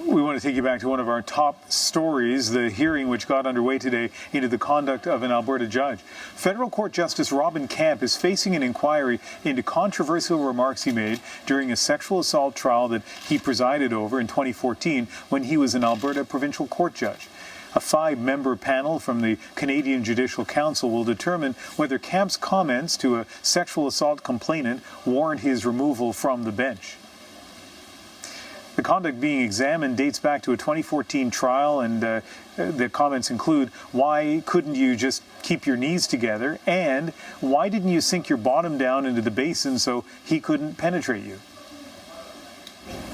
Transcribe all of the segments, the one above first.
We want to take you back to one of our top stories, the hearing which got underway today into the conduct of an Alberta judge. Federal Court Justice Robin Camp is facing an inquiry into controversial remarks he made during a sexual assault trial that he presided over in 2014 when he was an Alberta Provincial Court judge. A 5-member panel from the Canadian Judicial Council will determine whether Camp's comments to a sexual assault complainant warrant his removal from the bench. The conduct being examined dates back to a 2014 trial, and the comments include, why couldn't you just keep your knees together, and why didn't you sink your bottom down into the basin so he couldn't penetrate you?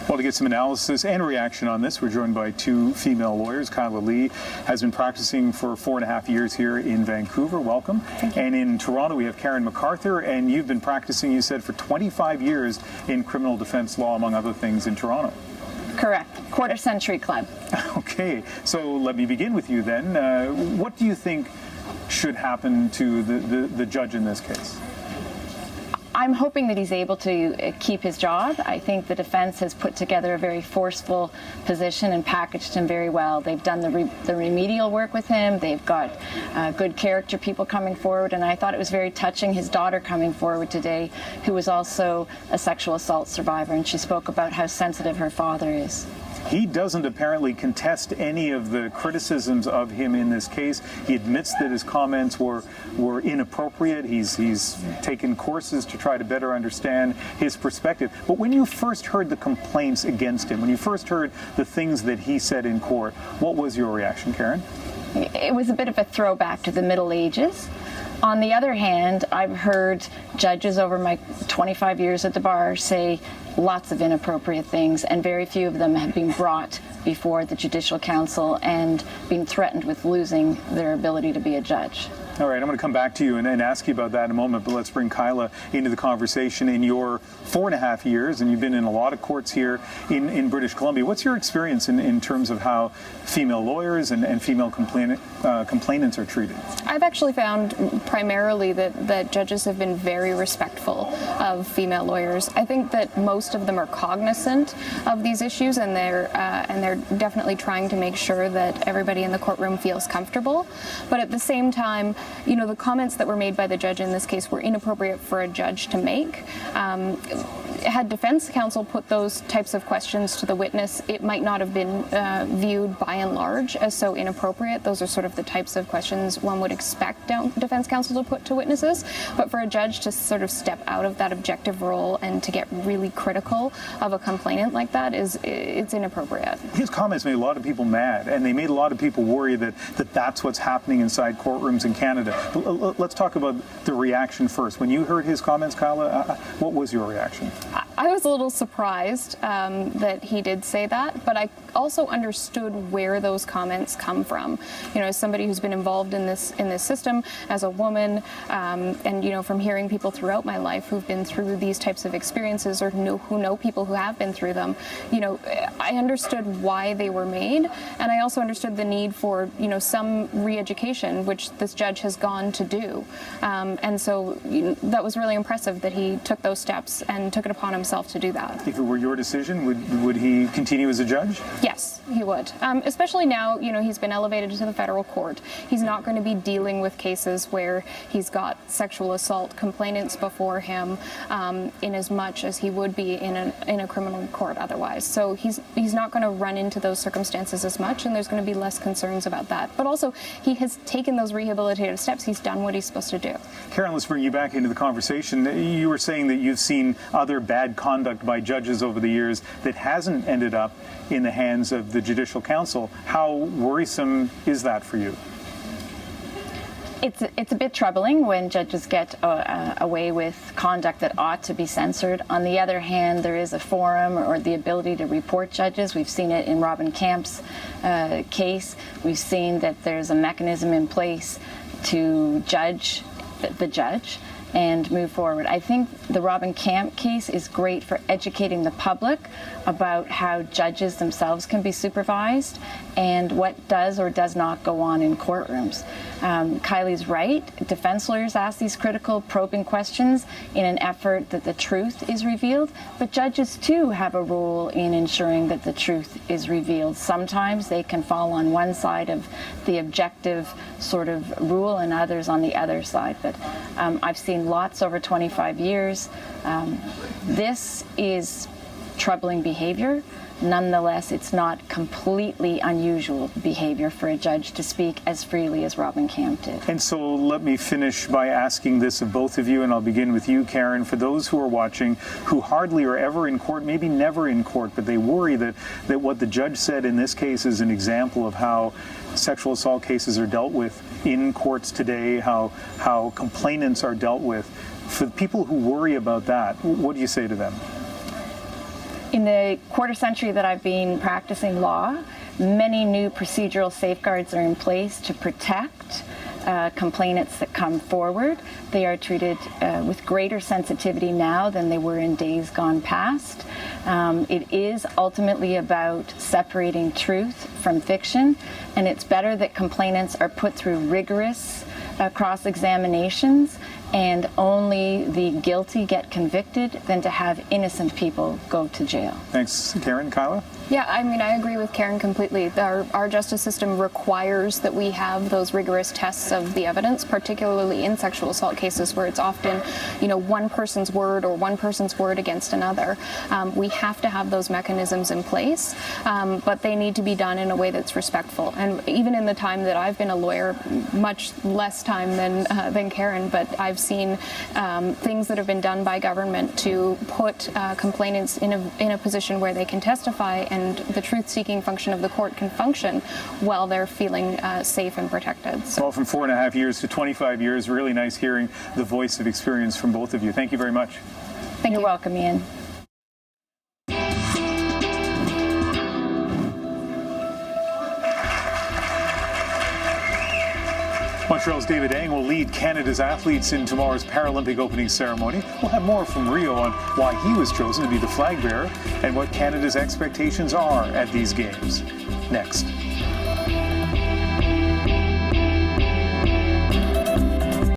Well, to get some analysis and reaction on this, we're joined by 2 female lawyers. Kyla Lee has been practicing for 4.5 years here in Vancouver. Welcome. Thank you. And in Toronto, we have Karen McArthur, and you've been practicing, you said, for 25 years in criminal defense law, among other things, in Toronto. Correct. Quarter Century Club. Okay, so let me begin with you then. What do you think should happen to the judge in this case? I'm hoping that he's able to keep his job. I think the defense has put together a very forceful position and packaged him very well. They've done the remedial work with him. They've got good character people coming forward, and I thought it was very touching, his daughter coming forward today, who was also a sexual assault survivor, and she spoke about how sensitive her father is. He doesn't apparently contest any of the criticisms of him in this case. He admits that his comments were inappropriate. He's taken courses to try to better understand his perspective. But when you first heard the complaints against him, when you first heard the things that he said in court, what was your reaction, Karen? It was a bit of a throwback to the Middle Ages. On the other hand, I've heard judges over my 25 years at the bar say lots of inappropriate things, and very few of them have been brought before the Judicial Council and been threatened with losing their ability to be a judge. All right, I'm going to come back to you and ask you about that in a moment, but let's bring Kyla into the conversation. In your 4.5 years, and you've been in a lot of courts here in British Columbia, what's your experience in terms of how female lawyers and female complainants are treated? I've actually found primarily that judges have been very respectful of female lawyers. I think that most of them are cognizant of these issues, and they're definitely trying to make sure that everybody in the courtroom feels comfortable. But at the same time, you know, the comments that were made by the judge in this case were inappropriate for a judge to make. Had defense counsel put those types of questions to the witness, it might not have been viewed by and large as so inappropriate. Those are sort of the types of questions one would expect defense counsel to put to witnesses. But for a judge to sort of step out of that objective role and to get really critical of a complainant like that it's inappropriate. His comments made a lot of people mad, and they made a lot of people worry that that's what's happening inside courtrooms in Canada. But let's talk about the reaction first. When you heard his comments, Kyla, what was your reaction? I was a little surprised that he did say that, but I also understood where those comments come from. You know, as somebody who's been involved in this system, as a woman, and you know, from hearing people throughout my life who've been through these types of experiences, or who know people who have been through them, you know, I understood why they were made, and I also understood the need for, you know, some re-education, which this judge has gone to do, and so that was really impressive that he took those steps and took it upon himself to do that. If it were your decision, would he continue as a judge? Yes, he would. Especially now, you know, he's been elevated to the federal court. He's not going to be dealing with cases where he's got sexual assault complainants before him, in as much as he would be in a criminal court otherwise. So he's not going to run into those circumstances as much, and there's going to be less concerns about that. But also, he has taken those rehabilitative steps. He's done what he's supposed to do. Karen, let's bring you back into the conversation. You were saying that you've seen other bad conduct by judges over the years that hasn't ended up in the hands of the Judicial Council. How worrisome is that for you? It's a bit troubling when judges get away with conduct that ought to be censored. On the other hand, there is a forum or the ability to report judges. We've seen it in Robin Camp's case. We've seen that there's a mechanism in place to judge the judge and move forward. I think the Robin Camp case is great for educating the public about how judges themselves can be supervised and what does or does not go on in courtrooms. Kylie's right. Defense lawyers ask these critical, probing questions in an effort that the truth is revealed, but judges too have a role in ensuring that the truth is revealed. Sometimes they can fall on one side of the objective sort of rule and others on the other side, but I've seen lots over 25 years. This is troubling behavior. Nonetheless, it's not completely unusual behavior for a judge to speak as freely as Robin Camp did. And so let me finish by asking this of both of you, and I'll begin with you, Karen. For those who are watching who hardly are ever in court, maybe never in court, but they worry that what the judge said in this case is an example of how sexual assault cases are dealt with in courts today, how complainants are dealt with. For people who worry about that, what do you say to them? In the quarter century that I've been practicing law, many new procedural safeguards are in place to protect complainants that come forward. They are treated with greater sensitivity now than they were in days gone past. It is ultimately about separating truth from fiction, and it's better that complainants are put through rigorous cross-examinations and only the guilty get convicted than to have innocent people go to jail. Thanks, Karen. Kyla? Yeah, I mean, I agree with Karen completely. Our justice system requires that we have those rigorous tests of the evidence, particularly in sexual assault cases where it's often, one person's word or one person's word against another. We have to have those mechanisms in place, but they need to be done in a way that's respectful. And even in the time that I've been a lawyer, much less time than Karen, but I've seen things that have been done by government to put complainants in a position where they can testify and the truth-seeking function of the court can function while they're feeling safe and protected. So. Well, from 4.5 years to 25 years, really nice hearing the voice of experience from both of you. Thank you very much. You're welcome, Ian. Montreal's David Eng will lead Canada's athletes in tomorrow's Paralympic opening ceremony. We'll have more from Rio on why he was chosen to be the flag bearer and what Canada's expectations are at these games. Next.